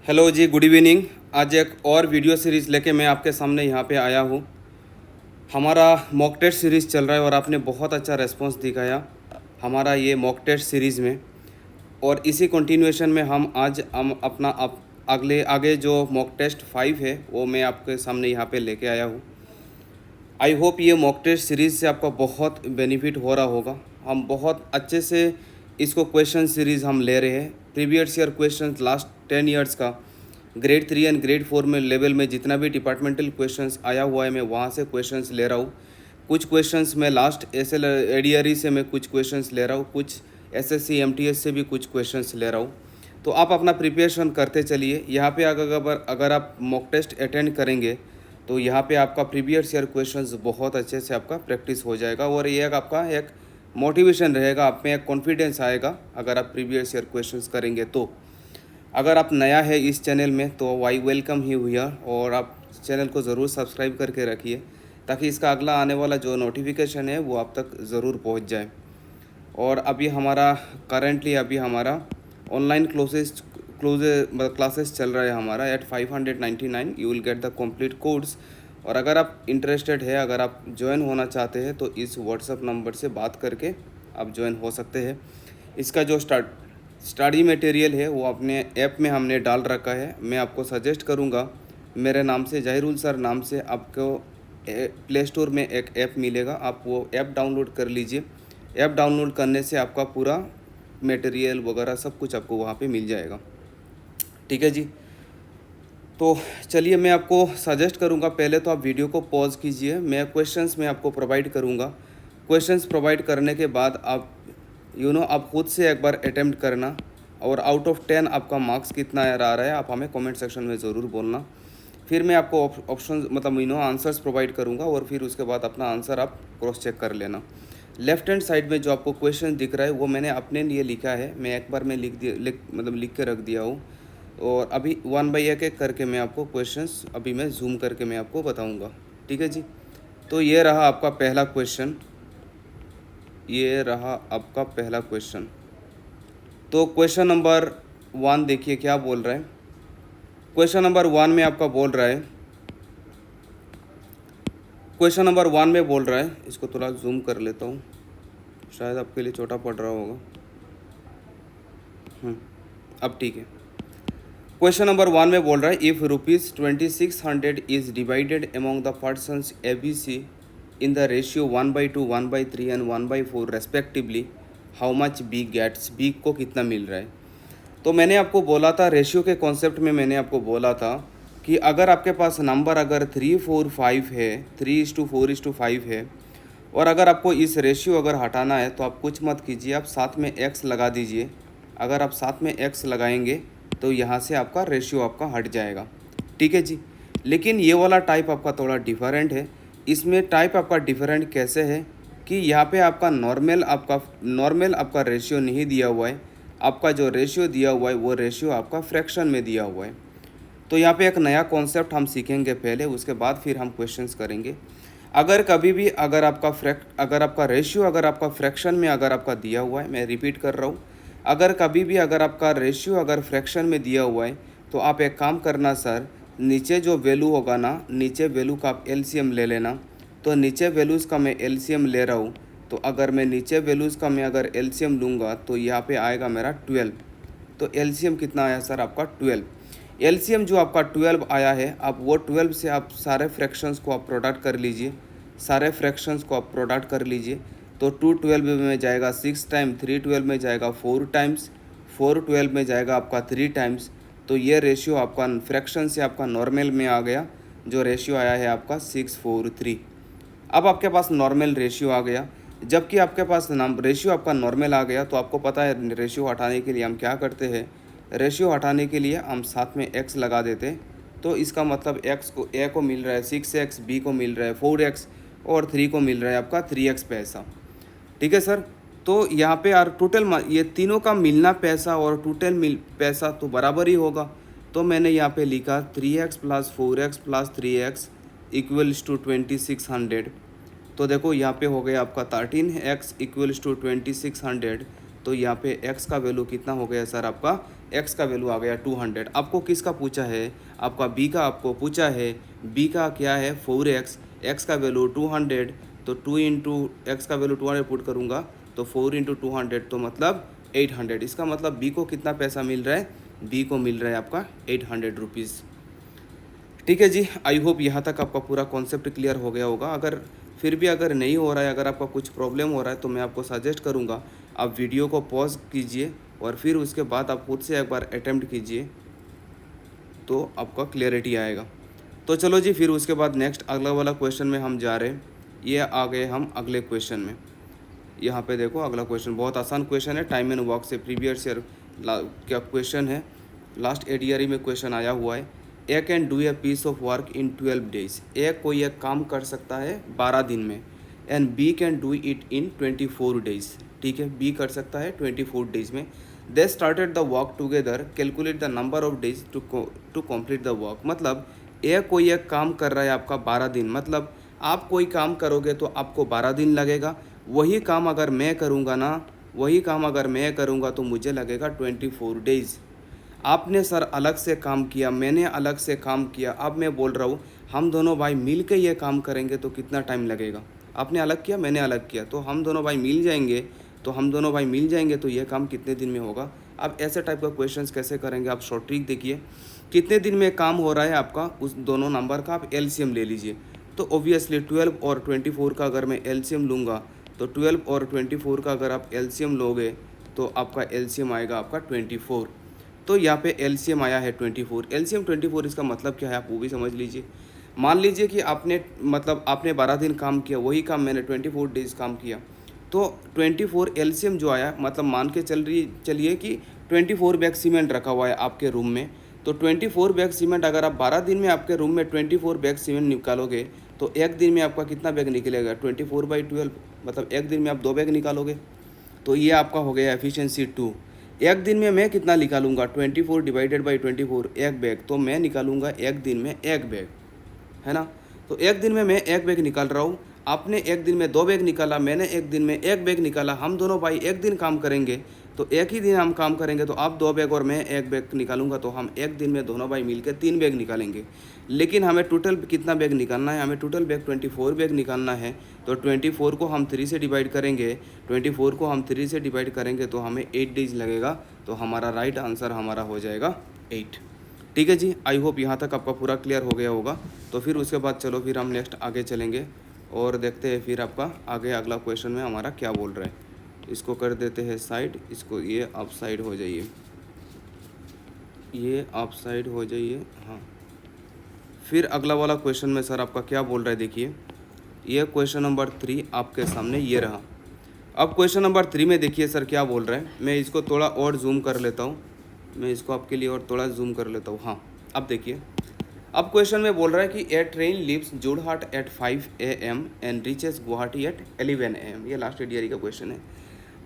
Hello जी, good evening. आज एक और वीडियो सीरीज़ लेके मैं आपके सामने यहाँ पे आया हूँ। हमारा मॉक टेस्ट सीरीज़ चल रहा है और आपने बहुत अच्छा रेस्पॉन्स दिखाया हमारा ये मॉक टेस्ट सीरीज़ में। और इसी कंटिन्यूएशन में हम अपना अगले आगे जो मॉक टेस्ट 5 है वो मैं आपके सामने यहाँ पे लेके आया हूँ। आई होप ये मॉक टेस्ट सीरीज़ से आपका बहुत बेनिफिट हो रहा होगा। हम बहुत अच्छे से इसको क्वेश्चन सीरीज़ हम ले रहे हैं। Previous year question last 10 years का ग्रेड 3 एंड ग्रेड 4 में लेवल में जितना भी डिपार्टमेंटल क्वेश्चंस आया हुआ है मैं वहाँ से क्वेश्चंस ले रहा हूँ। कुछ क्वेश्चंस मैं लास्ट एसएल एडीआरई से मैं कुछ क्वेश्चंस ले रहा हूँ, कुछ एसएससी एमटीएस से भी कुछ क्वेश्चंस ले रहा हूँ। तो आप अपना प्रिपरेशन करते चलिए। यहाँ पे अगर आप मॉक टेस्ट अटेंड करेंगे तो यहाँ पे आपका प्रीवियस ईयर क्वेश्चंस बहुत अच्छे से आपका प्रैक्टिस हो जाएगा और ये आपका एक मोटिवेशन रहेगा, आप में एक कॉन्फिडेंस आएगा अगर आप प्रीवियस ईयर क्वेश्चंस करेंगे तो। अगर आप नया है इस चैनल में तो वाई वेलकम ही हुआ और आप चैनल को ज़रूर सब्सक्राइब करके रखिए ताकि इसका अगला आने वाला जो नोटिफिकेशन है वो आप तक ज़रूर पहुंच जाए। और अभी हमारा ऑनलाइन क्लासेस चल रहा है हमारा at 599 you will get the complete course. और अगर आप इंटरेस्टेड है, अगर आप ज्वाइन होना चाहते हैं तो इस व्हाट्सएप नंबर से बात करके आप ज्वाइन हो सकते हैं। इसका जो स्टडी मटेरियल है वो अपने ऐप में हमने डाल रखा है। मैं आपको सजेस्ट करूँगा, मेरे नाम से जहीरुल सर नाम से आपको प्ले स्टोर में एक ऐप मिलेगा, आप वो ऐप डाउनलोड कर लीजिए। ऐप डाउनलोड करने से आपका पूरा मटेरियल वगैरह सब कुछ आपको वहाँ पे मिल जाएगा। ठीक है जी। तो चलिए मैं आपको सजेस्ट करूँगा, पहले तो आप वीडियो को पॉज कीजिए। मैं क्वेश्चंस में आपको प्रोवाइड करूँगा। क्वेश्चंस प्रोवाइड करने के बाद आप आप खुद से एक बार अटेम्प्ट करना और आउट ऑफ 10 आपका मार्क्स कितना आ रहा है आप हमें कमेंट सेक्शन में ज़रूर बोलना। फिर मैं आपको ऑप्शन आंसर्स प्रोवाइड करूँगा और फिर उसके बाद अपना आंसर आप क्रॉस चेक कर लेना। लेफ्ट हैंड साइड में जो आपको क्वेश्चन दिख रहा है वो मैंने अपने लिए लिखा है, मैं एक बार में लिख के रख दिया हूँ। और अभी वन बाई एक करके मैं आपको क्वेश्चंस अभी मैं जूम करके मैं आपको बताऊँगा। ठीक है जी। तो ये रहा आपका पहला क्वेश्चन, ये रहा आपका पहला क्वेश्चन। तो क्वेश्चन नंबर 1 देखिए क्या बोल रहा है। क्वेश्चन नंबर 1 में आपका बोल रहा है, क्वेश्चन नंबर 1 में बोल रहा है, इसको थोड़ा जूम कर लेता हूँ, शायद आपके लिए छोटा पड़ रहा होगा। अब ठीक है। क्वेश्चन नंबर 1 में बोल रहा है, if ₹2600 is divided among the persons ABC in the ratio 1/2, 1/3 and 1/4 respectively, how much B gets. बी को कितना मिल रहा है। तो मैंने आपको बोला था रेशियो के कॉन्सेप्ट में, मैंने आपको बोला था कि अगर आपके पास नंबर अगर 3, 4, 5 है, 3:4:5 है और अगर आपको इस रेशियो अगर हटाना है तो आप कुछ मत कीजिए, आप साथ में x लगा दीजिए। अगर आप साथ में x लगाएंगे तो यहाँ से आपका रेशियो आपका हट जाएगा। ठीक है जी। लेकिन ये वाला टाइप आपका थोड़ा डिफरेंट है। इसमें टाइप आपका डिफरेंट कैसे है कि यहाँ पे आपका नॉर्मल आपका रेशियो नहीं दिया हुआ है। आपका जो रेशियो दिया हुआ है वो रेशियो आपका फ्रैक्शन में दिया हुआ है। तो यहाँ पे एक नया कॉन्सेप्ट हम सीखेंगे पहले, उसके बाद फिर हम क्वेश्चंस करेंगे। अगर कभी भी अगर आपका रेशियो अगर आपका फ्रैक्शन में अगर आपका दिया हुआ है, मैं रिपीट कर रहा हूँ, अगर कभी भी अगर आपका रेशियो अगर फ्रैक्शन में दिया हुआ है तो आप एक काम करना सर, नीचे जो वैल्यू होगा ना, नीचे वैल्यू का आप एलसीएम ले लेना। तो नीचे वैल्यूज़ का मैं एलसीएम ले रहा हूँ, तो अगर मैं नीचे वैल्यूज़ का मैं अगर एलसीएम लूँगा तो यहाँ पे आएगा मेरा 12। तो एलसीएम कितना आया सर आपका 12। एलसीएम जो आपका 12 आया है, आप वो 12 से आप सारे फ्रैक्शंस को आप प्रोडक्ट कर लीजिए, सारे फ्रैक्शंस को आप प्रोडक्ट कर लीजिए। तो 212 में जाएगा 6 टाइम, 312 में जाएगा 4 टाइम्स, 412 में जाएगा आपका 3 टाइम्स। तो ये रेशियो आपका फ्रैक्शन से आपका नॉर्मल में आ गया, जो रेशियो आया है आपका 643। अब आपके पास नॉर्मल रेशियो आ गया। जबकि आपके पास रेशियो आपका नॉर्मल आ गया तो आपको पता है रेशियो हटाने के लिए हम क्या करते हैं, रेशियो हटाने के लिए हम साथ में x लगा देते। तो इसका मतलब x को a को मिल रहा है 6x, b को मिल रहा है 4x और 3 को मिल रहा है आपका 3x पैसा। ठीक है सर। तो यहाँ पे यार टोटल ये तीनों का मिलना पैसा और टोटल पैसा तो बराबर ही होगा। तो मैंने यहाँ पे लिखा 3x + 4x + 3x equals to 2600। तो देखो यहाँ पे हो गया आपका 13x इक्वल्स टू 2600। तो यहाँ पे x का वैल्यू कितना हो गया सर, आपका x का वैल्यू आ गया 200। आपको किसका पूछा है, आपका b का आपको पूछा है, b का क्या है 4x, x का वैल्यू 200, तो 2 इंटू एक्स का वैल्यू 200 पुट करूँगा तो 4 इंटू 200 तो मतलब 800। इसका मतलब b को कितना पैसा मिल रहा है, b को मिल रहा है आपका 800 रुपीज़। ठीक है जी, आई होप यहाँ तक आपका पूरा कॉन्सेप्ट क्लियर हो गया होगा। अगर फिर भी अगर नहीं हो रहा है, अगर आपका कुछ प्रॉब्लम हो रहा है, तो मैं आपको सजेस्ट करूँगा आप वीडियो को पॉज कीजिए और फिर उसके बाद आप खुद से एक बार अटैम्प्ट कीजिए, तो आपका क्लियरिटी आएगा। तो चलो जी, फिर उसके बाद नेक्स्ट अगला वाला क्वेश्चन में हम जा रहे हैं। ये आ गए हम अगले क्वेश्चन में। यहाँ पे देखो अगला क्वेश्चन बहुत आसान क्वेश्चन है, टाइम एंड वर्क से प्रीवियस ईयर क्या क्वेश्चन है, लास्ट एडीआरई में क्वेश्चन आया हुआ है। A can do a piece of work in 12 days. A कोई एक काम कर सकता है 12 दिन में, and B can do it in 24 days. ठीक है, बी कर सकता है 24 डेज में। They started the work together, calculate the number of days to complete the work. मतलब ए कोई एक काम कर रहा है आपका 12 दिन, मतलब आप कोई काम करोगे तो आपको 12 दिन लगेगा। वही काम अगर मैं करूँगा ना, वही काम अगर मैं करूँगा तो मुझे लगेगा 24 डेज़। आपने सर अलग से काम किया, मैंने अलग से काम किया, अब मैं बोल रहा हूँ हम दोनों भाई मिल के ये काम करेंगे तो कितना टाइम लगेगा। आपने अलग किया, मैंने अलग किया, तो हम दोनों भाई मिल जाएंगे, तो ये काम कितने दिन में होगा। अब ऐसे टाइप का क्वेश्चंस कैसे करेंगे, आप शॉर्ट ट्रिक देखिए। कितने दिन में काम हो रहा है आपका, उस दोनों नंबर का आप एलसीएम ले लीजिए। तो ऑब्वियसली 12 और 24 का अगर मैं एलसीएम लूँगा, तो 12 और 24 का अगर आप एलसीएम लोगे तो आपका एलसीएम आएगा आपका 24। तो यहाँ पे एलसीएम आया है 24। एलसीएम 24 इसका मतलब क्या है आप वो भी समझ लीजिए। मान लीजिए कि आपने 12 दिन काम किया, वही काम मैंने 24 डेज काम किया, तो 24 एलसीएम जो आया, मतलब मान के चलिए कि 24 बैग सीमेंट रखा हुआ है आपके रूम में। तो 24 बैग सीमेंट अगर आप 12 दिन में आपके रूम में 24 बैग सीमेंट निकालोगे तो एक दिन में आपका कितना बैग निकलेगा, 24/12, मतलब एक दिन में आप 2 बैग निकालोगे। तो ये आपका हो गया एफिशिएंसी 2। एक दिन में मैं कितना निकालूंगा, 24 डिवाइडेड बाई 24, एक बैग, तो मैं निकालूंगा एक दिन में एक बैग, है ना। तो एक दिन में मैं एक बैग निकाल रहा हूँ, आपने एक दिन में 2 बैग निकाला, मैंने एक दिन में एक बैग निकाला। हम दोनों भाई एक दिन काम करेंगे, तो एक ही दिन हम काम करेंगे, तो आप 2 बैग और मैं एक बैग निकालूंगा, तो हम एक दिन में दोनों भाई मिलकर 3 बैग निकालेंगे। लेकिन हमें टोटल कितना बैग निकालना है, हमें टोटल बैग 24 बैग निकालना है। तो 24 को हम 3 से डिवाइड करेंगे, 24 को हम 3 से डिवाइड करेंगे तो हमें 8 डेज लगेगा। तो हमारा राइट आंसर हमारा हो जाएगा 8। ठीक है जी, आई होप यहाँ तक आपका पूरा क्लियर हो गया होगा। तो फिर उसके बाद चलो फिर हम नेक्स्ट आगे चलेंगे और देखते हैं फिर आपका आगे अगला क्वेश्चन में हमारा क्या बोल रहा है। इसको कर देते हैं साइड, इसको ये आप साइड हो जाइए, ये आप साइड हो जाइए। हाँ, फिर अगला वाला क्वेश्चन में सर आपका क्या बोल रहा है, देखिए ये क्वेश्चन नंबर 3 आपके सामने ये रहा। अब क्वेश्चन नंबर 3 में देखिए सर क्या बोल रहा है, मैं इसको थोड़ा और जूम कर लेता हूँ, मैं इसको आपके लिए और थोड़ा जूम कर लेता हूँ। हाँ, अब देखिए, अब क्वेश्चन में बोल रहा है कि a train leaves Jorhat at 5 AM and reaches Guwahati at 11 AM। ये लास्ट एडीआरई का क्वेश्चन है।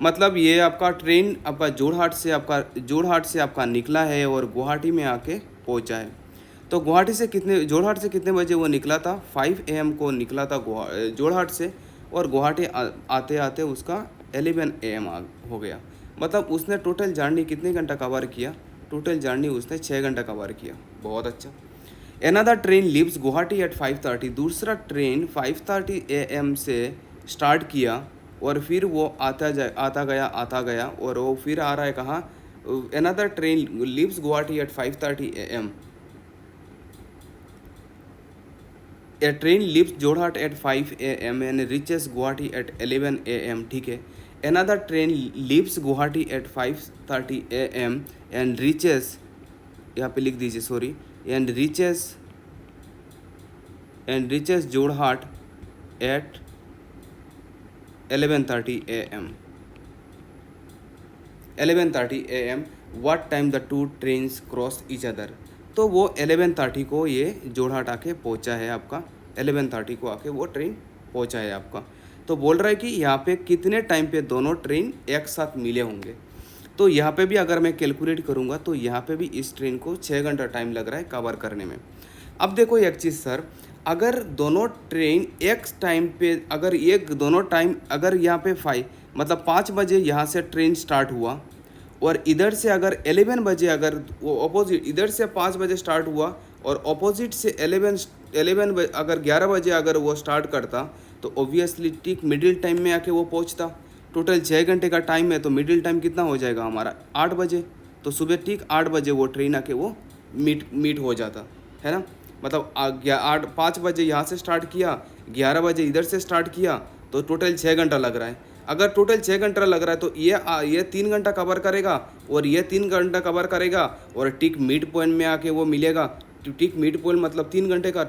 मतलब ये आपका ट्रेन आपका जोरहाट से आपका निकला है और गुवाहाटी में आके पहुंचा है। तो जोरहाट से कितने बजे वो निकला था, 5 AM को निकला था जोरहाट से, और गुवाहाटी आते आते उसका 11 AM हो गया। मतलब उसने टोटल जर्नी कितने घंटा कवर किया, टोटल जर्नी उसने 6 घंटा कवर किया। बहुत अच्छा। Another train leaves Guwahati at 5:30। दूसरा ट्रेन 5:30 AM से स्टार्ट किया और फिर वो आता गया और वो फिर आ रहा है कहाँ। Another train leaves Guwahati at 5:30 AM। A train leaves Jorhat at 5 AM and reaches Guwahati at 11 AM। ठीक है, Another train leaves Guwahati at 5:30 AM and reaches, यहाँ पे लिख दीजिए sorry, and reaches Jorhat at 11:30 AM। 11:30 AM। What time the two trains crossed each other। तो वो 11:30 को ये जोरहाट आके पहुंचा है आपका, 11:30 को आके वो ट्रेन पहुंचा है आपका। तो बोल रहा है कि यहाँ पे कितने टाइम पे दोनों ट्रेन एक साथ मिले होंगे। तो यहाँ पे भी अगर मैं कैलकुलेट करूँगा तो यहाँ पे भी इस ट्रेन को 6 घंटा टाइम लग रहा है कवर करने में। अब देखो एक चीज़ सर, अगर दोनों ट्रेन एक टाइम पे, अगर यहाँ पे मतलब 5 बजे यहाँ से ट्रेन स्टार्ट हुआ और इधर से अगर 11 बजे अगर वो अपोजिट इधर से 5 बजे स्टार्ट हुआ और अपोजिट से 11 अगर 11 बजे अगर वो स्टार्ट करता तो ऑब्वियसली ठीक मिडिल टाइम में आके वो पहुंचता। टोटल 6 घंटे का टाइम है तो मिडिल टाइम कितना हो जाएगा हमारा 8 बजे। तो सुबह ठीक 8 बजे वो ट्रेन आके वो मीट हो जाता है ना। मतलब 5 बजे यहाँ से स्टार्ट किया, 11 बजे इधर से स्टार्ट किया, तो टोटल 6 घंटा लग रहा है। अगर टोटल 6 घंटा लग रहा है तो ये 3 घंटा कवर करेगा और ये 3 घंटा कवर करेगा और टिक मिड पॉइंट में आके वो मिलेगा। टिक मिड पॉइंट मतलब 3 घंटे का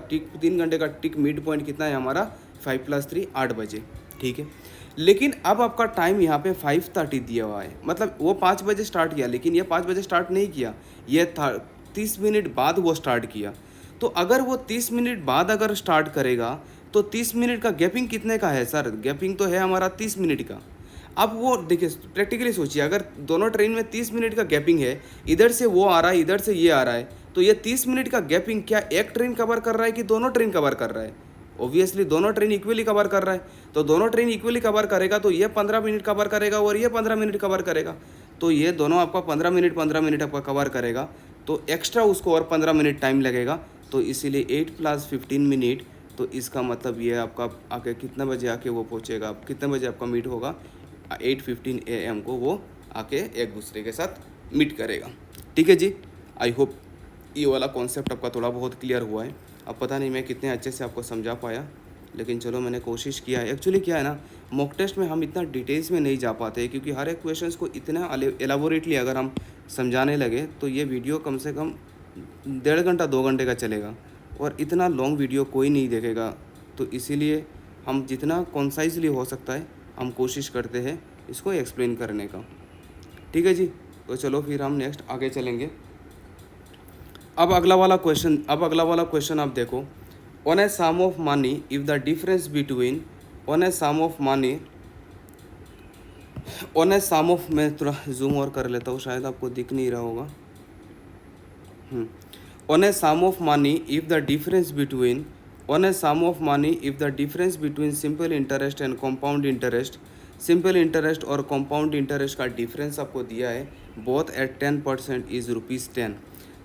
टिक मिड पॉइंट कितना है हमारा 5 + 3 8 बजे, ठीक है। लेकिन अब आपका टाइम यहाँ पे 5:30 दिया हुआ है, मतलब वो 5 बजे स्टार्ट किया लेकिन ये 5 बजे स्टार्ट नहीं किया, ये 30 मिनट बाद वो स्टार्ट किया। तो अगर वो 30 मिनट बाद अगर स्टार्ट करेगा तो 30 मिनट का गैपिंग कितने का है सर? गैपिंग तो है हमारा 30 मिनट का। अब वो देखिए प्रैक्टिकली सोचिए, अगर दोनों ट्रेन में 30 मिनट का गैपिंग है, इधर से वो आ रहा है इधर से ये आ रहा है, तो ये 30 मिनट का गैपिंग क्या एक ट्रेन कवर कर रहा है कि दोनों ट्रेन कवर कर रहा है? ऑब्वियसली दोनों ट्रेन इक्वली कवर कर रहा है। तो दोनों ट्रेन इक्वली कवर करेगा तो ये 15 मिनट कवर करेगा और ये 15 मिनट कवर करेगा। तो ये दोनों आपका 15 मिनट आपका कवर करेगा, तो एक्स्ट्रा उसको और 15 मिनट टाइम लगेगा। तो इसीलिए 8 + 15 मिनट। तो इसका मतलब ये आपका आके कितना बजे आके वो पहुंचेगा, कितने बजे आपका मीट होगा 8:15 AM को वो आके एक दूसरे के साथ मीट करेगा, ठीक है जी। आई होप ये वाला कॉन्सेप्ट आपका थोड़ा बहुत क्लियर हुआ है। अब पता नहीं मैं कितने अच्छे से आपको समझा पाया, लेकिन चलो मैंने कोशिश किया है। एक्चुअली क्या है ना, मॉक टेस्ट में हम इतना डिटेल्स में नहीं जा पाते क्योंकि हर एक क्वेश्चंस को इतना एलाबोरेटली अगर हम समझाने लगे तो ये वीडियो कम से कम 1.5 घंटा 2 घंटे का चलेगा और इतना लॉन्ग वीडियो कोई नहीं देखेगा। तो इसीलिए हम जितना कॉन्साइजली हो सकता है हम कोशिश करते हैं इसको एक्सप्लेन करने का, ठीक है जी। तो चलो फिर हम नेक्स्ट आगे चलेंगे। अब अगला वाला क्वेश्चन आप देखो। On a sum of money if the difference between on a sum of money on a sum of मैं थोड़ा जूम और कर लेता हूँ, शायद आपको दिख नहीं रहा होगा। On a sum of money if the difference between on a sum of money if the difference between simple interest and compound interest, simple interest और कंपाउंड इंटरेस्ट का डिफरेंस आपको दिया है बोथ एट 10% इज ₹10।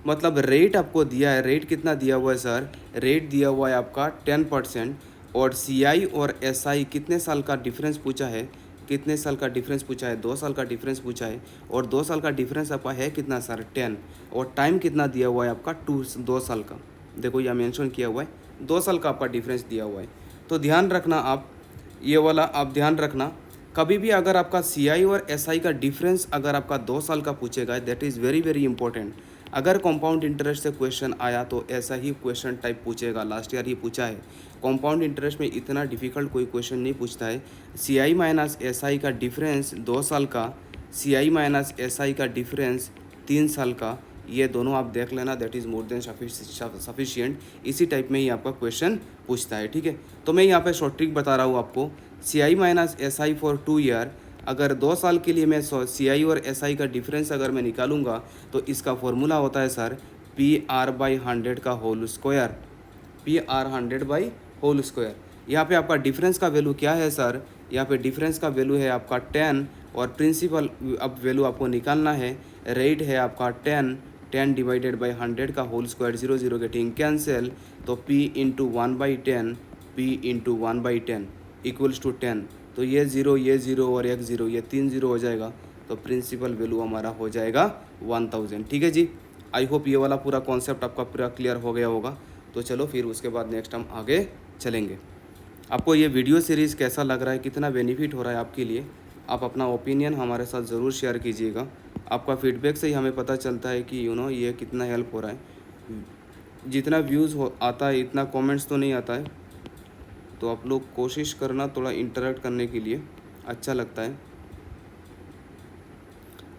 मतलब rate आपको दिया है, rate कितना दिया हुआ है सर? रेट दिया हुआ है आपका 10%। और CI और SI कितने साल का डिफरेंस पूछा है? कितने साल का डिफरेंस पूछा है? 2 साल का डिफरेंस पूछा है। और 2 साल का डिफरेंस आपका है कितना सर? 10। और टाइम कितना दिया हुआ है आपका? 2 साल का। देखो यहाँ मेंशन किया हुआ है 2 साल का आपका डिफरेंस दिया हुआ है। तो ध्यान रखना आप, ये वाला आप ध्यान रखना, कभी भी अगर आपका CI और SI का डिफरेंस अगर आपका 2 साल का पूछेगा, that is very very important. अगर कंपाउंड इंटरेस्ट से क्वेश्चन आया तो ऐसा ही क्वेश्चन टाइप पूछेगा। लास्ट ईयर ही पूछा है। कंपाउंड इंटरेस्ट में इतना डिफिकल्ट कोई क्वेश्चन नहीं पूछता है। CI माइनस SI का डिफरेंस 2 साल का, CI माइनस SI का डिफरेंस 3 साल का, ये दोनों आप देख लेना, that is more than sufficient. इसी टाइप में ही आपका क्वेश्चन पूछता है, ठीक है। तो मैं यहाँ पे शॉर्ट ट्रिक बता रहा हूँ आपको। CI minus SI for 2 year, अगर 2 साल के लिए मैं CI और SI का डिफरेंस अगर मैं निकालूंगा तो इसका फॉर्मूला होता है सर PR/100 का होल स्क्वायर, PR100/होल स्क्वायर। यहाँ पे आपका डिफरेंस का वैल्यू क्या है सर? यहाँ पे डिफरेंस का वैल्यू है आपका 10 और प्रिंसिपल अब वैल्यू आपको निकालना है। रेट है आपका 10 डिवाइडेड बाई 100 का होल स्क्वायर, 0 गेटिंग कैंसिल, तो P इंटू 1/10 इक्वल्स टू 10। तो ये 0 और एक 0, ये 3 0 हो जाएगा। तो प्रिंसिपल वैल्यू हमारा हो जाएगा 1000, ठीक है जी। आई होप ये वाला पूरा कॉन्सेप्ट आपका पूरा क्लियर हो गया होगा। तो चलो फिर उसके बाद नेक्स्ट हम आगे चलेंगे। आपको ये वीडियो सीरीज़ कैसा लग रहा है, कितना बेनिफिट हो रहा है आपके लिए, आप अपना ओपिनियन हमारे साथ ज़रूर शेयर कीजिएगा। आपका फीडबैक से ही हमें पता चलता है कि ये कितना हेल्प हो रहा है। जितना व्यूज़ आता है इतना कमेंट्स तो नहीं आता है, तो आप लोग कोशिश करना थोड़ा इंटरेक्ट करने के लिए, अच्छा लगता है।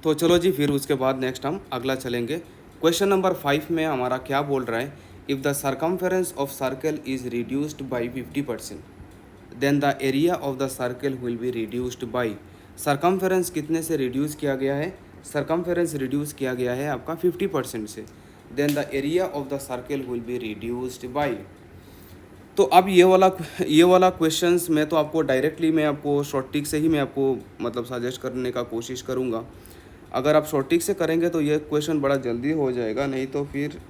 तो चलो जी फिर उसके बाद नेक्स्ट हम अगला चलेंगे। क्वेश्चन नंबर 5 में हमारा क्या बोल रहा है? If the circumference of circle is reduced by 50% then the area of the circle will be reduced by. Circumference कितने से रिड्यूस किया गया है? सर्कमफेरेंस रिड्यूस किया गया है आपका 50% से। Then the area of the circle will be reduced by. तो अब ये वाला क्वेश्चंस मैं तो आपको डायरेक्टली मैं आपको शॉर्ट ट्रिक से ही मैं आपको मतलब सजेस्ट करने का कोशिश करूँगा। अगर आप शॉर्ट ट्रिक से करेंगे तो ये क्वेश्चन बड़ा जल्दी हो जाएगा, नहीं तो फिर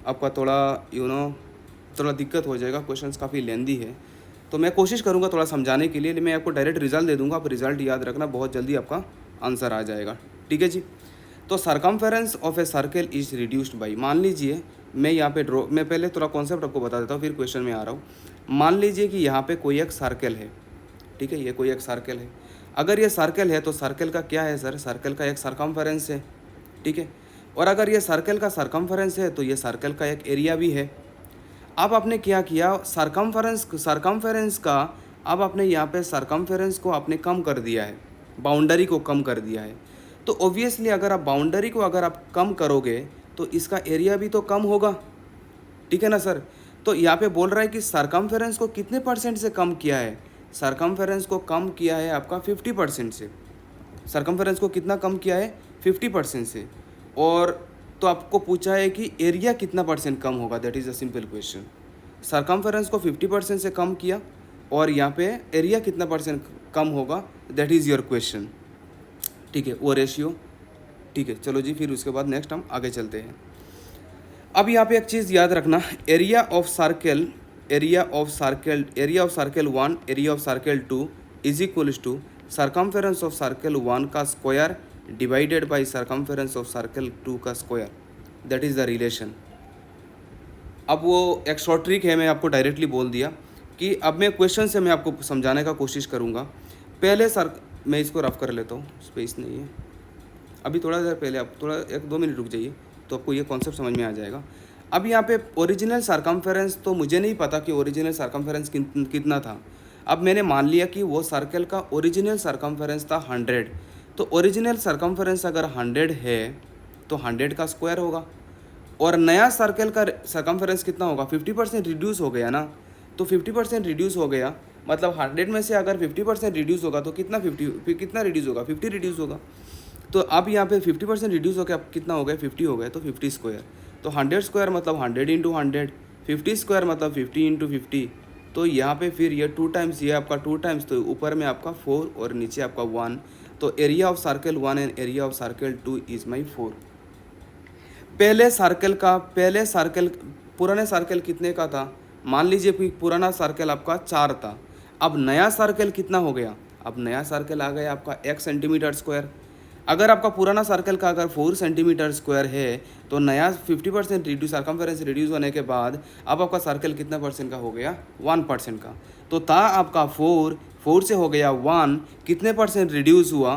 आपका थोड़ा थोड़ा दिक्कत हो जाएगा, क्वेश्चंस काफ़ी लेंदी है। तो मैं कोशिश करूँगा थोड़ा समझाने के लिए, मैं आपको डायरेक्ट रिजल्ट दे दूँगा, आप रिजल्ट याद रखना, बहुत जल्दी आपका आंसर आ जाएगा। ठीक है जी। तो circumference of a circle is reduced by, मान लीजिए मैं यहाँ पे मैं पहले थोड़ा कॉन्सेप्ट आपको बता देता हूँ, फिर क्वेश्चन में आ रहा हूँ। मान लीजिए कि यहाँ पे कोई एक सर्कल है, ठीक है, ये कोई एक सर्कल है। अगर ये सर्कल है तो सर्कल का क्या है सर, सर्कल का एक सरकमफेरेंस है, ठीक है। और अगर ये सर्कल का सरकमफेरेंस है तो ये सर्कल का एक एरिया भी है। अब आपने क्या किया, सरकमफेरेंस का अब आपने यहाँ पे सरकमफेरेंस को आपने कम कर दिया है, बाउंड्री को कम कर दिया है। तो ऑब्वियसली अगर आप बाउंड्री को अगर आप कम करोगे तो इसका एरिया भी तो कम होगा, ठीक है ना सर। तो यहाँ पे बोल रहा है कि सरकमफेरेंस को कितने परसेंट से कम किया है, सरकमफेरेंस को कम किया है आपका 50% से। सरकमफेरेंस को कितना कम किया है, 50% से। और तो आपको पूछा है कि एरिया कितना परसेंट कम होगा, that is a simple question. Circumference को 50% से कम किया और यहाँ पे एरिया कितना परसेंट कम होगा, दैट इज़ योर क्वेश्चन, ठीक है, वो रेशियो। ठीक है, चलो जी, फिर उसके बाद नेक्स्ट हम आगे चलते हैं। अब यहाँ पे एक चीज़ याद रखना, area of circle 1, area of circle 2 is equals to circumference of circle 1 का square divided by circumference of circle 2 का square, that is the relation. अब वो एक शॉर्ट ट्रिक है, मैं आपको डायरेक्टली बोल दिया कि अब मैं क्वेश्चन से मैं आपको समझाने का कोशिश करूँगा। पहले मैं इसको रफ कर लेता हूँ, स्पेस नहीं है अभी, थोड़ा देर पहले आप थोड़ा 1-2 मिनट रुक जाइए तो आपको ये कॉन्सेप्ट समझ में आ जाएगा। अब यहाँ पे ओरिजिनल सरकमफेरेंस, तो मुझे नहीं पता कि ओरिजिनल सरकमफेरेंस कितना था। अब मैंने मान लिया कि वो सर्कल का ओरिजिनल सरकमफेरेंस था 100। तो ओरिजिनल सरकमफेरेंस अगर 100 है तो 100 का स्क्वायर होगा। और नया सर्कल का सरकमफेरेंस कितना होगा, 50% रिड्यूस हो गया ना। तो 50% रिड्यूस हो गया मतलब 100 में से अगर 50% रिड्यूस होगा तो कितना रिड्यूस होगा, 50 रिड्यूस होगा। तो अब यहाँ पे 50% रिड्यूस हो गया, अब कितना हो गया, 50 हो गया, तो 50 स्क्वायर। तो 100 स्क्वायर मतलब 100 इंटू 100, 50 स्क्वायर मतलब 50 इंटू 50। तो यहाँ पे फिर ये 2 टाइम्स, ये आपका 2 टाइम्स, तो ऊपर में आपका 4 और नीचे आपका 1। तो area of circle 1 and area of circle 2 is my 4। पुराने सर्कल कितने का था, मान लीजिए कि पुराना सर्कल आपका 4 था। अब नया सर्कल कितना हो गया, अब नया सर्कल आ गया आपका 1 सेंटीमीटर स्क्वायर। अगर आपका पुराना सर्कल का अगर 4 सेंटीमीटर स्क्वायर है तो नया 50% रिड्यूस सरकमफेरेंस रिड्यूस होने के बाद अब आपका सर्कल कितना परसेंट का हो गया, 1% का। तो था आपका 4 से हो गया 1, कितने परसेंट रिड्यूस हुआ,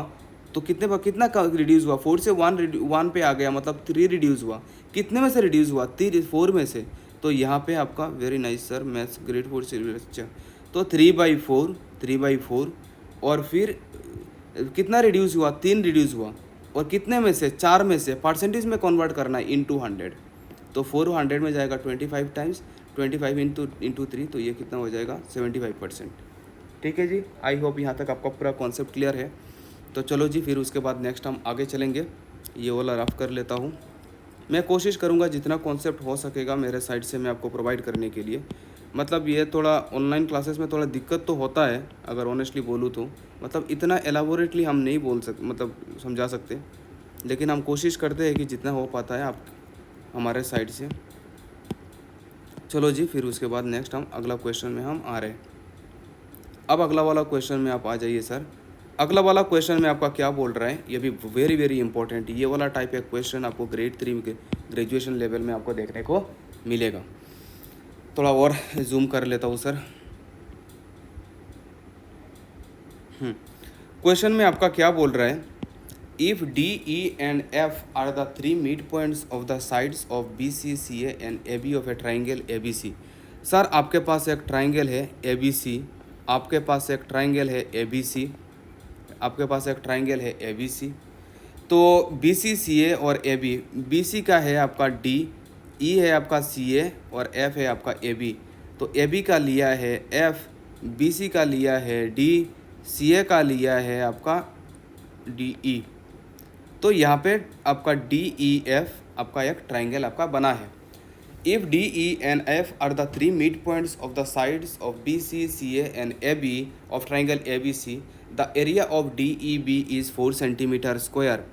तो कितना का रिड्यूस हुआ, 4 से 1 पे आ गया मतलब 3 रिड्यूस हुआ। कितने में से रिड्यूस हुआ, 4 में से। तो यहाँ पे आपका very nice sir, maths grade 4 से अच्छा। तो 3/4 और फिर कितना रिड्यूस हुआ, 3 रिड्यूस हुआ। और कितने में से, 4 में से, परसेंटेज में कन्वर्ट करना है इनटू 100। तो 400 में जाएगा 25 टाइम्स, 25 इंटू 3, तो ये कितना हो जाएगा, 75%। ठीक है जी, आई होप यहाँ तक आपका पूरा कॉन्सेप्ट क्लियर है। तो चलो जी, फिर उसके बाद नेक्स्ट हम आगे चलेंगे। ये वाला रफ कर लेता हूँ, मैं कोशिश करूँगा जितना कॉन्सेप्ट हो सकेगा मेरे साइड से मैं आपको प्रोवाइड करने के लिए। मतलब ये थोड़ा ऑनलाइन क्लासेस में थोड़ा दिक्कत तो होता है, अगर ऑनेस्टली बोलूँ तो मतलब इतना एलाबोरेटली हम नहीं बोल सकते, मतलब समझा सकते, लेकिन हम कोशिश करते हैं कि जितना हो पाता है आप हमारे साइड से। चलो जी, फिर उसके बाद नेक्स्ट हम अगला क्वेश्चन में हम आ रहे हैं। अब अगला वाला क्वेश्चन में आप आ जाइए सर। अगला वाला क्वेश्चन में आपका क्या बोल रहा है, ये भी वेरी वेरी इंपॉर्टेंट, ये वाला टाइप का क्वेश्चन आपको ग्रेड 3 के ग्रेजुएशन लेवल में आपको देखने को मिलेगा। थोड़ा और जूम कर लेता हूँ सर। क्वेश्चन में आपका क्या बोल रहा है, if D E and F are the 3 mid points of the sides of B C C A and A B of a triangle A B C. Sir आपके पास एक ट्राइंगल है ए बी सी, आपके पास एक ट्राइंगल है ए बी सी, आपके पास एक ट्राइंगल है ए बी सी। तो बी सी सी ए और ए बी, बी सी का है आपका डी, ई है आपका सी ए और एफ है आपका ए बी। तो ए बी का लिया है एफ, बी सी का लिया है डी, सी ए का लिया है आपका डी ई। तो यहाँ पे आपका डी ई एफ आपका एक ट्राइंगल आपका बना है। If DE and F are the three midpoints of the sides of BC, CA and AB of triangle ABC, the area of DEB is 4 centimetre square.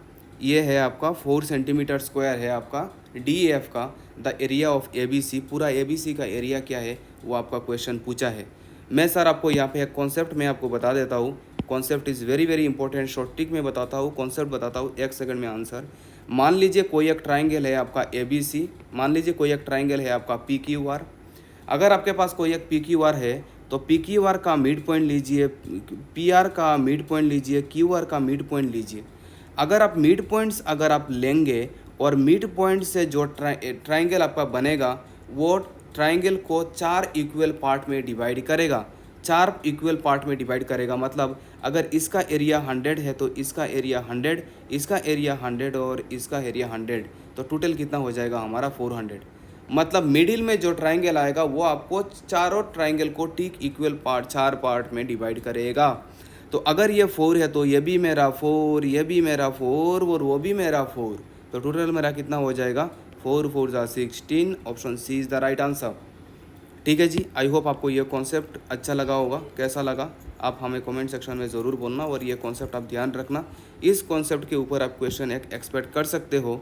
ये है आपका 4 सेंटीमीटर स्क्वायर है आपका DEF का। द एरिया ऑफ ABC, पूरा ABC का area क्या है वो आपका क्वेश्चन पूछा है। मैं सर आपको यहाँ पे एक कॉन्सेप्ट मैं आपको बता देता हूँ। Concept is very very important. Short trick में बताता हूँ, कॉन्सेप्ट बताता हूँ, 1 सेकंड में आंसर। मान लीजिए कोई एक ट्राइंगल है आपका ABC, मान लीजिए कोई एक ट्राइंगल है आपका PQR। अगर आपके पास कोई एक PQR है तो PQR का मिड पॉइंट लीजिए, PR का मिड पॉइंट लीजिए, QR का मिड पॉइंट लीजिए। अगर आप मिड पॉइंट्स अगर आप लेंगे और मिड पॉइंट से जो ट्राइंगल आपका बनेगा वो ट्राइंगल को 4 इक्वल पार्ट में डिवाइड करेगा। 4 इक्वल पार्ट में डिवाइड करेगा, मतलब अगर इसका एरिया 100 है तो इसका एरिया 100, इसका एरिया 100 और इसका एरिया 100, तो टोटल कितना हो जाएगा हमारा 400। मतलब मिडिल में जो ट्राइंगल आएगा वो आपको चारों ट्राइंगल को ठीक इक्वल पार्ट 4 पार्ट में डिवाइड करेगा। तो अगर ये 4 है तो ये भी मेरा 4, ये भी मेरा 4 और वो भी मेरा 4, तो टोटल मेरा कितना हो जाएगा 4 4 जा 16। Option C is the right answer. ठीक है जी, आई होप आपको ये कॉन्सेप्ट अच्छा लगा होगा। कैसा लगा आप हमें कमेंट सेक्शन में ज़रूर बोलना, और ये कॉन्सेप्ट आप ध्यान रखना। इस कॉन्सेप्ट के ऊपर आप क्वेश्चन एक एक्सपेक्ट कर सकते हो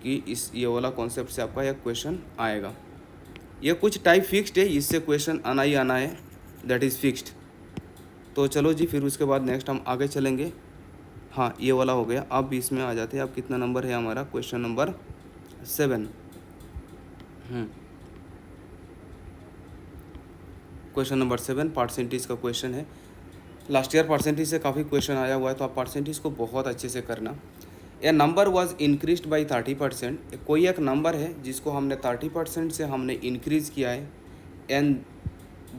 कि ये वाला कॉन्सेप्ट से आपका एक क्वेश्चन आएगा। ये कुछ टाइप फिक्स्ड है, इससे क्वेश्चन आना ही आना है, दैट इज़ फिक्स्ड। तो चलो जी, फिर उसके बाद नेक्स्ट हम आगे चलेंगे। हाँ, ये वाला हो गया। अब इसमें आ जाते हैं। अब कितना नंबर है हमारा? Question number 7। Question number 7 percentage का क्वेश्चन है। लास्ट ईयर परसेंटेज से काफ़ी क्वेश्चन आया हुआ है, तो आप परसेंटेज को बहुत अच्छे से करना। ए नंबर वाज इंक्रीज्ड बाई 30%। कोई एक नंबर है जिसको हमने 30% से हमने इंक्रीज़ किया है, and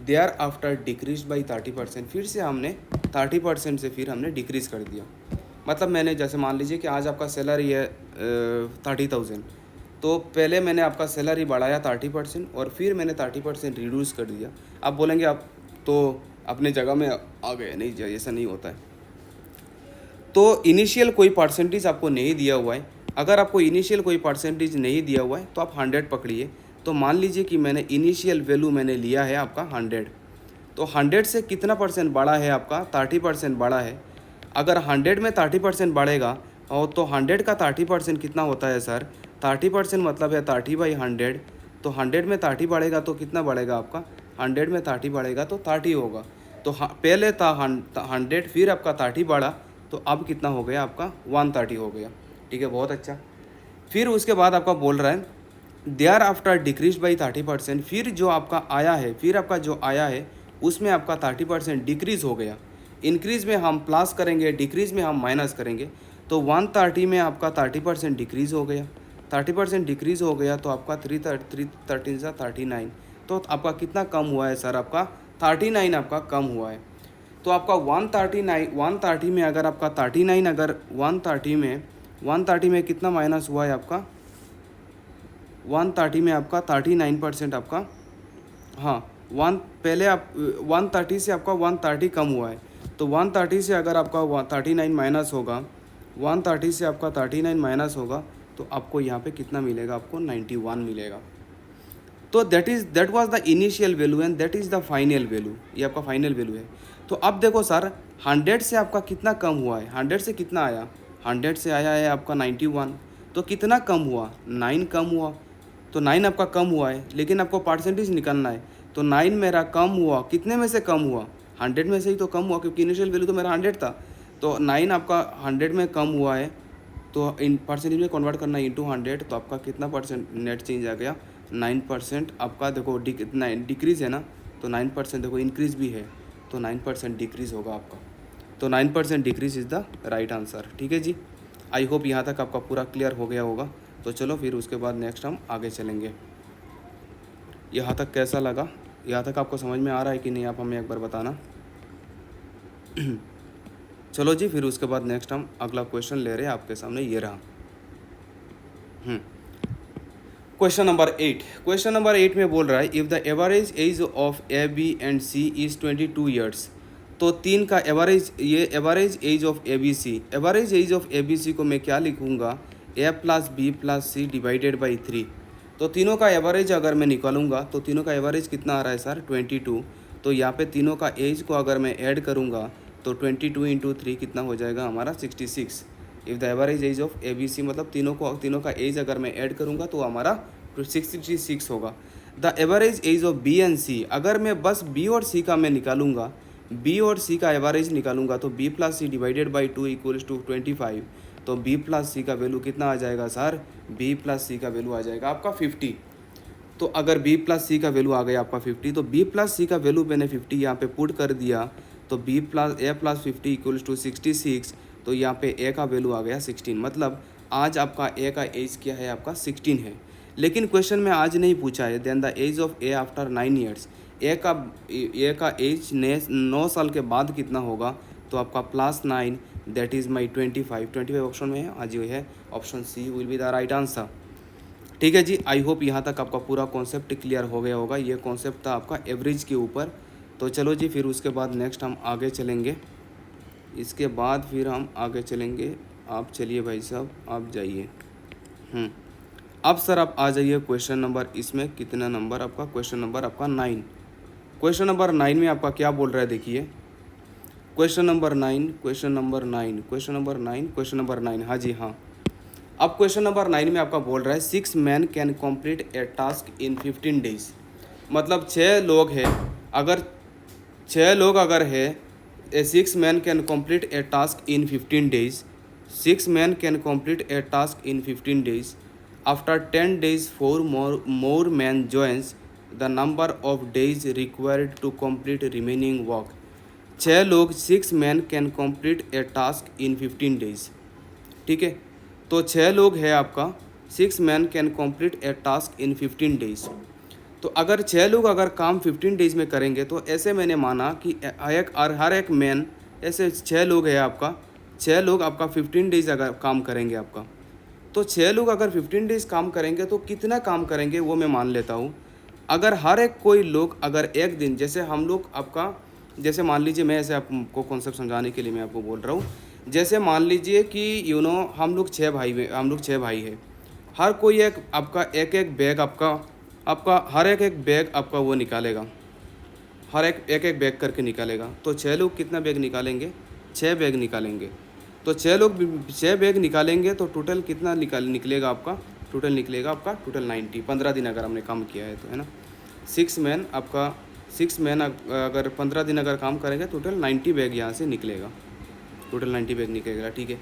thereafter decrease by 30%। फिर से हमने 30% से फिर हमने डिक्रीज़ कर दिया। मतलब मैंने जैसे मान लीजिए कि आज आपका सैलरी है 30,000, तो पहले मैंने आपका सैलरी बढ़ाया 30% और फिर मैंने 30% रिड्यूस कर दिया। आप बोलेंगे आप तो अपने जगह में आ गए, नहीं जी, ऐसा नहीं होता है। तो इनिशियल कोई परसेंटेज आपको नहीं दिया हुआ है। अगर आपको इनिशियल कोई परसेंटेज नहीं दिया हुआ है तो आप 100 पकड़िए। तो मान लीजिए कि मैंने इनिशियल वैल्यू मैंने लिया है आपका 100, तो 100 से कितना परसेंट बढ़ा है आपका? 30% बढ़ा है। अगर 100 में 30% बढ़ेगा और तो 100 का 30% कितना होता है सर? 30% मतलब है 30/100। तो 100 में 30 बढ़ेगा तो कितना बढ़ेगा आपका? 100 में 30 बढ़ेगा तो 30 होगा। तो पहले था 100, फिर आपका 30 बढ़ा, तो अब कितना हो गया आपका? 130 हो गया। ठीक है, बहुत अच्छा। फिर उसके बाद आपका बोल रहा है देयर आफ्टर डिक्रीज बाई 30%। फिर जो आपका आया है, फिर आपका जो आया है उसमें आपका 30% डिक्रीज़ हो गया। इंक्रीज़ में हम प्लस करेंगे, डिक्रीज़ में हम माइनस करेंगे। तो 130 में आपका 30% डिक्रीज़ हो गया। 30% डिक्रीज़ हो गया तो आपका 313 से 39, तो आपका कितना कम हुआ है सर? आपका 39 आपका कम हुआ है। तो आपका 130 में अगर आपका 39, अगर 130 में कितना माइनस हुआ है आपका? 130 में आपका 39% आपका, हाँ, पहले आप 130 से आपका 130 कम हुआ है। तो 130 से अगर आपका 39 माइनस होगा, 130 से आपका 39 माइनस होगा, तो आपको यहाँ पे कितना मिलेगा? आपको 91 मिलेगा। तो that was the initial value and that is the final value. ये आपका फाइनल वैल्यू है। तो अब देखो सर, 100 से आपका कितना कम हुआ है? 100 से कितना आया? 100 से आया है आपका 91। तो कितना कम हुआ? 9 कम हुआ। तो 9 आपका कम हुआ है, लेकिन आपको परसेंटेज निकालना है। तो 9 मेरा कम हुआ, कितने में से कम हुआ? 100 में से ही तो कम हुआ, क्योंकि इनिशियल वैल्यू तो मेरा 100 था। तो 9 आपका 100 में कम हुआ है, तो इन परसेंटेज में कन्वर्ट करना है इंटू 100। तो आपका कितना परसेंट नेट चेंज आ गया? 9%। आपका देखो डिक्रीज़ है ना, तो 9% देखो इंक्रीज़ भी है, तो 9% डिक्रीज़ होगा आपका। तो 9% decrease is the right answer. ठीक है जी, आई होप यहाँ तक आपका पूरा क्लियर हो गया होगा। तो चलो फिर उसके बाद नेक्स्ट हम आगे चलेंगे। यहाँ तक कैसा लगा? यहाँ तक आपको समझ में आ रहा है कि नहीं, आप हमें एक बार बताना। चलो जी, फिर उसके बाद नेक्स्ट हम अगला क्वेश्चन ले रहे हैं आपके सामने, ये रहा। Question number 8। क्वेश्चन नंबर 8 में बोल रहा है if the average age of A B and C is 22 years. तो 3 का एवरेज, ये average age of A B C. Average age of A B C को मैं क्या लिखूँगा? A plus B plus C divided by 3। तो तीनों का एवरेज अगर मैं निकालूंगा तो तीनों का एवरेज कितना आ रहा है सर 22। तो यहाँ पे तीनों का एज को अगर मैं ऐड करूँगा तो 22 इंटू 3 कितना हो जाएगा हमारा 66। If the average age of A B C, मतलब तीनों का एज अगर मैं ऐड करूँगा तो हमारा 66 होगा। The average age of B and C, अगर मैं बस बी और सी का मैं निकालूंगा, बी और सी का एवरेज निकालूंगा तो B plus C divided by 2 equals to 25। तो बी प्लस सी का वैल्यू कितना आ जाएगा सर, बी प्लस सी का वैल्यू आ जाएगा आपका 50। तो अगर b प्लस सी का वैल्यू आ गया आपका 50, तो b प्लस सी का वैल्यू मैंने 50 यहाँ पे पुट कर दिया, तो b plus A plus 50 equals to 66। तो यहाँ पे a का वैल्यू आ गया 16, मतलब आज आपका a का एज क्या है आपका 16 है। लेकिन क्वेश्चन में आज नहीं पूछा है then the age of a after 9 years, a का एज 9 साल के बाद कितना होगा, तो आपका +9 दैट इज़ माई 25 ऑप्शन में है, आज ये है option C will be the right answer. ठीक है जी, आई होप यहाँ तक आपका पूरा कॉन्सेप्ट क्लियर हो गया होगा। ये कॉन्सेप्ट था आपका एवरेज के ऊपर। तो चलो जी, फिर उसके बाद नेक्स्ट हम आगे चलेंगे, इसके बाद फिर हम आगे चलेंगे। आप चलिए भाई साहब, आप जाइए। अब सर आप आ जाइए क्वेश्चन नंबर, इसमें कितना नंबर आपका, क्वेश्चन नंबर आपका 9। क्वेश्चन नंबर 9 में आपका क्या बोल रहा है देखिए, क्वेश्चन नंबर 9, हाँ जी हाँ। अब क्वेश्चन नंबर 9 में आपका बोल रहा है 6 man can complete a task in 15 days. मतलब 6 लोग हैं, अगर 6 लोग अगर है, 6 man can complete a task in 15 days, 6 man can complete a task in 15 days. After 10 days 4 more man joins the number of days required to complete remaining work. 6 लोग, 6 man can complete a task in 15 days. ठीक है, तो 6 लोग हैं आपका, 6 man can complete a task in 15 days. तो अगर 6 लोग अगर काम 15 डेज में करेंगे, तो ऐसे मैंने माना कि हर एक मैन, ऐसे 6 लोग हैं आपका, 6 लोग आपका 15 डेज अगर काम करेंगे आपका, तो 6 लोग अगर 15 डेज काम करेंगे तो कितना काम करेंगे वो मैं मान लेता हूँ। अगर हर एक कोई लोग अगर एक दिन, जैसे हम लोग आपका, जैसे मान लीजिए, मैं ऐसे आपको कॉन्सेप्ट समझाने के लिए मैं आपको बोल रहा हूँ, जैसे मान लीजिए कि हम लोग 6 भाई हैं, हर कोई एक आपका एक बैग आपका हर एक बैग आपका वो निकालेगा, हर एक बैग करके निकालेगा। तो 6 लोग कितना बैग निकालेंगे, 6 बैग निकालेंगे। तो 6 लोग 6 बैग निकालेंगे तो टोटल कितना निकलेगा आपका, टोटल 90, 15 दिन अगर हमने काम किया है तो, है ना। 6 मैन अगर 15 दिन अगर काम करेंगे, टोटल 90 बैग यहाँ से निकलेगा, टोटल 90 बैग निकलेगा। ठीक है,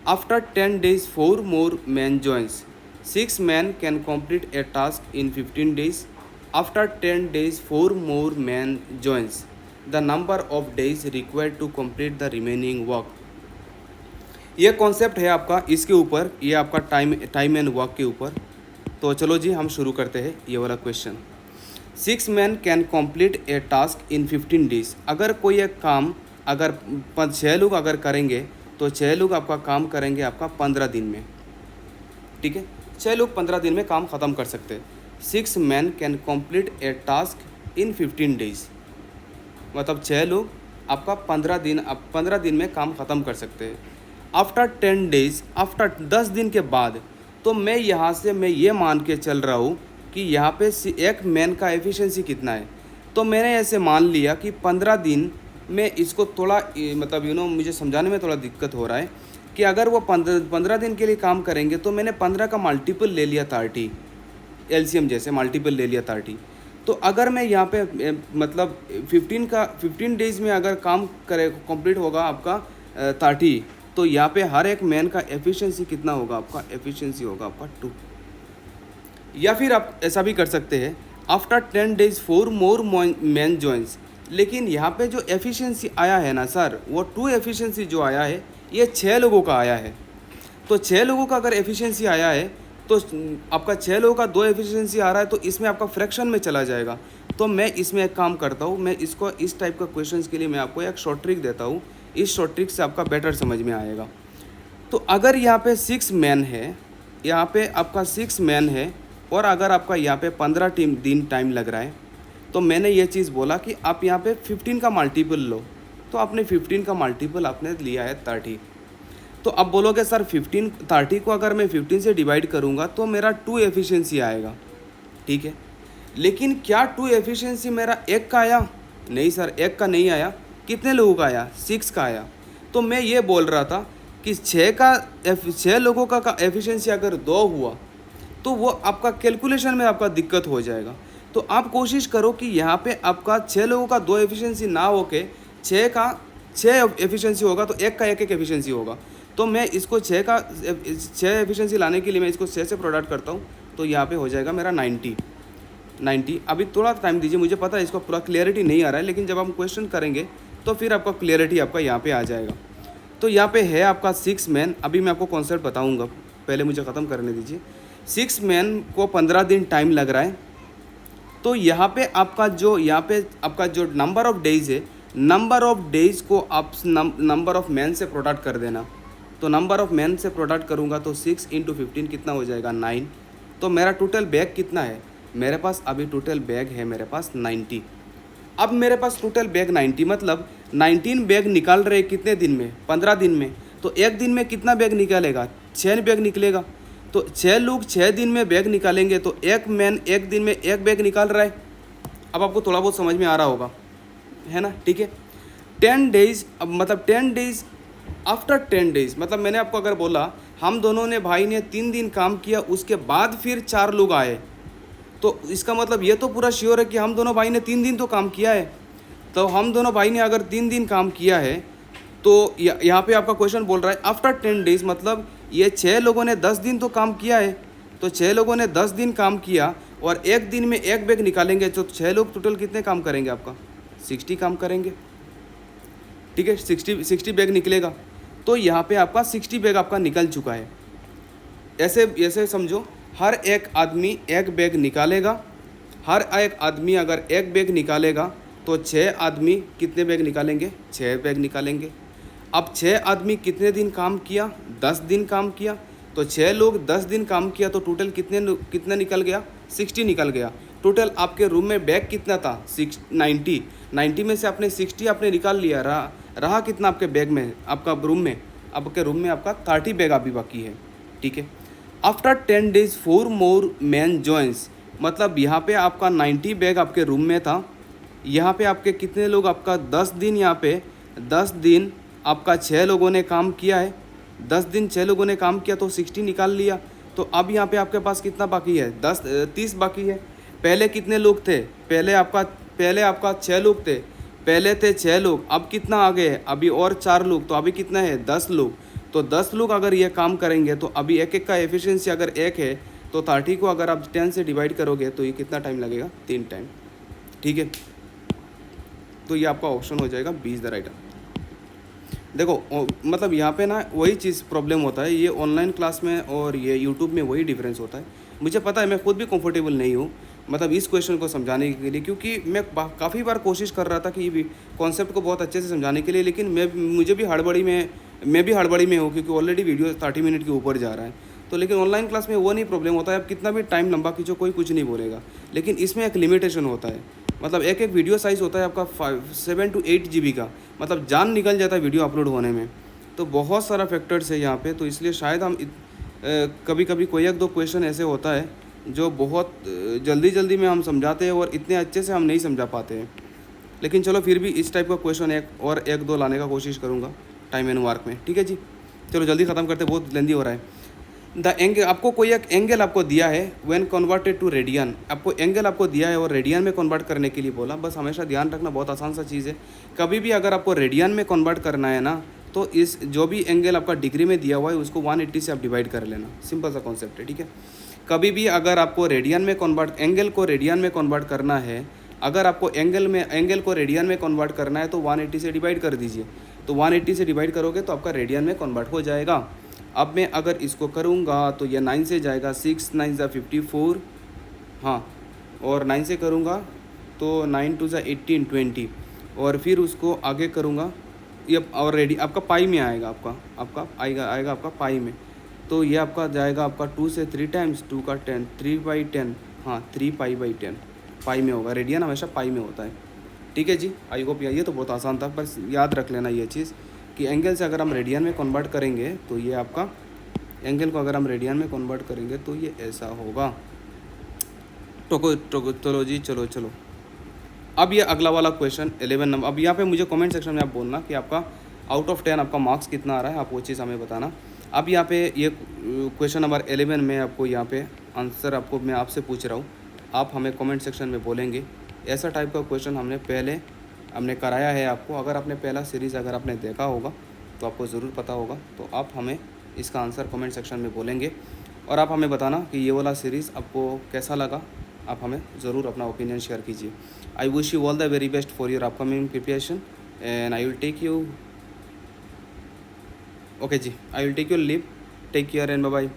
after 10 days 4 more man joins, 6 man can complete a task in 15 days। After 10 days 4 more man joins the number of days required to complete the remaining work. ये concept है आपका इसके ऊपर, ये आपका टाइम एंड वर्क के ऊपर। तो चलो जी, हम शुरू करते हैं ये वाला question. 6 man can complete a task in 15 days. अगर कोई एक काम अगर 6 लोग अगर करेंगे, तो 6 लोग आपका काम करेंगे आपका 15 दिन में। ठीक है, 6 लोग 15 दिन में काम ख़त्म कर सकते हैं। 6 man can complete a task in 15 days, मतलब 6 लोग आपका 15 दिन में काम ख़त्म कर सकते हैं। आफ्टर 10 days, आफ्टर 10 दिन के बाद, तो मैं यहाँ से मैं ये मान के चल रहा हूँ कि यहाँ पे एक मैन का एफिशिएंसी कितना है। तो मैंने ऐसे मान लिया कि 15 दिन में इसको थोड़ा मतलब मुझे समझाने में थोड़ा दिक्कत हो रहा है कि अगर वो 15 दिन के लिए काम करेंगे, तो मैंने 15 का मल्टीपल ले लिया 30, एलसीएम जैसे मल्टीपल ले लिया 30। तो अगर मैं यहाँ पे मतलब 15 डेज में अगर काम करे कंप्लीट होगा आपका 30, तो यहाँ पे हर एक मैन का एफिशिएंसी कितना होगा आपका, एफिशिएंसी होगा आपका 2। या फिर आप ऐसा भी कर सकते हैं, after 10 days 4 more man joins. लेकिन यहाँ पे जो एफिशिएंसी आया है ना सर, वो 2 एफिशिएंसी जो आया है, ये 6 लोगों का आया है। तो 6 लोगों का अगर एफिशिएंसी आया है, तो आपका 6 लोगों का 2 एफिशिएंसी आ रहा है, तो इसमें आपका फ्रैक्शन में चला जाएगा। तो मैं इसमें एक काम करता हूँ, मैं इसको इस टाइप का क्वेश्चन के लिए मैं आपको एक शॉर्ट ट्रिक देता हूँ। इस शॉर्ट ट्रिक से आपका बेटर समझ में आएगा। तो अगर यहाँ पे 6 मैन है, यहाँ पे आपका 6 मैन है, और अगर आपका यहाँ पे 15 दिन टाइम लग रहा है, तो मैंने ये चीज़ बोला कि आप यहाँ पे 15 का मल्टीपल लो। तो आपने 15 का मल्टीपल आपने लिया है 30। तो अब बोलोगे सर 30 को अगर मैं 15 से डिवाइड करूँगा तो मेरा 2 एफिशिएंसी आएगा। ठीक है। लेकिन क्या टू एफिशिएंसी मेरा एक का आया? नहीं सर, एक का नहीं आया। कितने लोगों का आया? 6 का आया। तो मैं ये बोल रहा था कि 6 लोगों का एफिशिएंसी अगर 2 हुआ तो वो आपका कैलकुलेशन में आपका दिक्कत हो जाएगा। तो आप कोशिश करो कि यहाँ पे आपका 6 लोगों का 2 एफिशिएंसी ना हो के 6 का 6 एफिशिएंसी होगा, तो एक का एक एफिशिएंसी होगा। तो मैं इसको 6 एफिशिएंसी लाने के लिए मैं इसको 6 से प्रोडक्ट करता हूँ, तो यहाँ पे हो जाएगा मेरा 90। अभी थोड़ा टाइम दीजिए, मुझे पता है इसका पूरा क्लियरिटी नहीं आ रहा है, लेकिन जब हम क्वेश्चन करेंगे तो फिर आपका क्लियरिटी आपका यहाँ पे आ जाएगा। तो यहाँ पे है आपका 6 मैन। अभी मैं आपको कॉन्सेप्ट बताऊँगा, पहले मुझे ख़त्म करने दीजिए। 6 मैन को 15 दिन टाइम लग रहा है। तो यहाँ पे आपका जो नंबर ऑफ डेज़ है, नंबर ऑफ डेज़ को आप नंबर ऑफ मैन से प्रोडक्ट कर देना। तो नंबर ऑफ मैन से प्रोडक्ट करूँगा तो 6 × 15 कितना हो जाएगा? 9। तो मेरा टोटल बैग कितना है मेरे पास? अभी टोटल बैग है मेरे पास 90। अब मेरे पास टोटल बैग 90, मतलब 19 बैग निकाल रहे कितने दिन में? 15 दिन में। तो एक दिन में कितना बैग निकालेगा? 6 बैग निकलेगा। तो 6 लोग 6 दिन में बैग निकालेंगे, तो एक मैन एक दिन में एक बैग निकाल रहा है। अब आपको थोड़ा बहुत समझ में आ रहा होगा, है ना? ठीक है। 10 डेज़, अब मतलब 10 डेज़ आफ्टर 10 डेज़, मतलब मैंने आपको अगर बोला हम दोनों ने भाई ने 3 दिन काम किया, उसके बाद फिर 4 लोग आए, तो इसका मतलब ये तो पूरा श्योर है कि हम दोनों भाई ने 3 दिन तो काम किया है। तो हम दोनों भाई ने अगर 3 दिन काम किया है, तो यहाँ पे आपका क्वेश्चन बोल रहा है आफ्टर 10 डेज़, मतलब ये 6 लोगों ने 10 दिन तो काम किया है। तो 6 लोगों ने 10 दिन काम किया और एक दिन में एक बैग निकालेंगे, तो 6 लोग टोटल कितने काम करेंगे? आपका 60 काम करेंगे, ठीक है। 60 बैग निकलेगा। तो यहाँ पे आपका 60 बैग आपका निकल चुका है। ऐसे समझो, हर एक आदमी एक बैग निकालेगा। हर एक आदमी अगर एक बैग निकालेगा तो 6 आदमी कितने बैग निकालेंगे? 6 बैग निकालेंगे। अब 6 आदमी कितने दिन काम किया? 10 दिन काम किया। तो 6 लोग 10 दिन काम किया, तो टोटल कितना निकल गया? 60 निकल गया। टोटल आपके रूम में बैग कितना था? 90 में से आपने 60 आपने निकाल लिया। रहा कितना आपके बैग में? आपके रूम में आपका 30 बैग अभी बाकी है, ठीक है। After 10 days 4 more man joins, मतलब यहाँ पे आपका 90 बैग आपके रूम में था। यहाँ पे आपके कितने लोग? आपका 10 दिन, यहाँ पे 10 दिन आपका 6 लोगों ने काम किया है। 10 दिन 6 लोगों ने काम किया तो 60 निकाल लिया। तो अब यहाँ पे आपके पास कितना बाकी है? 30 बाकी है। पहले कितने लोग थे? पहले आपका 6 लोग थे। पहले थे 6 लोग, अब कितना आ गए? अभी और 4 लोग, तो अभी कितना है? 10 लोग। तो 10 लोग अगर ये काम करेंगे तो अभी एक का एफिशिएंसी अगर 1 है, तो 30 को अगर आप 10 से डिवाइड करोगे तो ये कितना टाइम लगेगा? 3 टाइम, ठीक है। तो ये आपका ऑप्शन हो जाएगा 20 द राइट। देखो मतलब यहाँ पे ना वही चीज़ प्रॉब्लम होता है, ये ऑनलाइन क्लास में और ये यूट्यूब में वही डिफरेंस होता है। मुझे पता है, मैं खुद भी कंफर्टेबल नहीं हूँ मतलब इस क्वेश्चन को समझाने के लिए, क्योंकि मैं काफ़ी बार कोशिश कर रहा था कि ये कॉन्सेप्ट को बहुत अच्छे से समझाने के लिए, लेकिन मैं भी हड़बड़ी में हूँ, क्योंकि ऑलरेडी वीडियो 30 मिनट के ऊपर जा रहा है। तो लेकिन ऑनलाइन क्लास में वो नहीं प्रॉब्लम होता है, आप कितना भी टाइम लंबा खींचो कोई कुछ नहीं बोलेगा। लेकिन इसमें एक लिमिटेशन होता है, मतलब एक वीडियो साइज़ होता है आपका 7 to 8 GB का, मतलब जान निकल जाता है वीडियो अपलोड होने में। तो बहुत सारा फैक्टर्स है यहाँ पे, तो इसलिए शायद हम कभी कभी कोई एक दो क्वेश्चन ऐसे होता है जो बहुत जल्दी में हम समझाते हैं और इतने अच्छे से हम नहीं समझा पाते हैं। लेकिन चलो फिर भी इस टाइप का क्वेश्चन एक दो लाने का कोशिश करूँगा टाइम एंड वर्क में, ठीक है जी। चलो जल्दी ख़त्म करते, बहुत लेंदी हो रहा है। द एंगल, आपको कोई एक एंगल आपको दिया है व्हेन कन्वर्टेड टू रेडियन, आपको एंगल आपको दिया है और रेडियन में कन्वर्ट करने के लिए बोला। बस हमेशा ध्यान रखना, बहुत आसान सा चीज़ है। कभी भी अगर आपको रेडियन में कन्वर्ट करना है ना, तो इस जो भी एंगल आपका डिग्री में दिया हुआ है उसको 180 से आप डिवाइड कर लेना। सिंपल सा कॉन्सेप्ट है, ठीक है। कभी भी अगर आपको रेडियन में एंगल को रेडियन में कन्वर्ट करना है, अगर आपको एंगल को रेडियन में कन्वर्ट करना है तो 180 से डिवाइड कर दीजिए। तो 180 से डिवाइड करोगे तो आपका रेडियन में कन्वर्ट हो जाएगा। अब मैं अगर इसको करूँगा तो ये 9 से जाएगा, 6 9 ज़ा 54, हाँ, और 9 से करूँगा तो 9 2 ज़ा 18 20, और फिर उसको आगे करूँगा ये ऑलरेडी आपका पाई में आएगा, आपका आएगा आपका पाई में। तो ये आपका जाएगा आपका 2 से 3 टाइम्स 2 का 10, 3/10, हाँ 3π/10 पाई में होगा। रेडियन हमेशा पाई में होता है, ठीक है जी। आई होप ये तो बहुत आसान था, बस याद रख लेना ये चीज़ कि एंगल से अगर हम रेडियन में कन्वर्ट करेंगे तो ये आपका एंगल को अगर हम रेडियन में कन्वर्ट करेंगे तो ये ऐसा होगा। टोकोटोलॉजी। चलो चलो, अब ये अगला वाला क्वेश्चन 11 नंबर। अब यहाँ पे मुझे कमेंट सेक्शन में आप बोलना कि आपका आउट ऑफ 10 आपका मार्क्स कितना आ रहा है, आप वो चीज़ हमें बताना। अब यहाँ पे ये क्वेश्चन नंबर 11 में आपको यहाँ पे आंसर आपको मैं आपसे पूछ रहा हूँ, आप हमें कमेंट सेक्शन में बोलेंगे। ऐसा टाइप का क्वेश्चन हमने कराया है आपको। अगर आपने पहला सीरीज़ अगर आपने देखा होगा तो आपको ज़रूर पता होगा। तो आप हमें इसका आंसर कमेंट सेक्शन में बोलेंगे और आप हमें बताना कि ये वाला सीरीज़ आपको कैसा लगा। आप हमें ज़रूर अपना ओपिनियन शेयर कीजिए। I wish you all the very best for your upcoming preparation and I will take you, okay जी, I will take your leave. Take care and bye bye.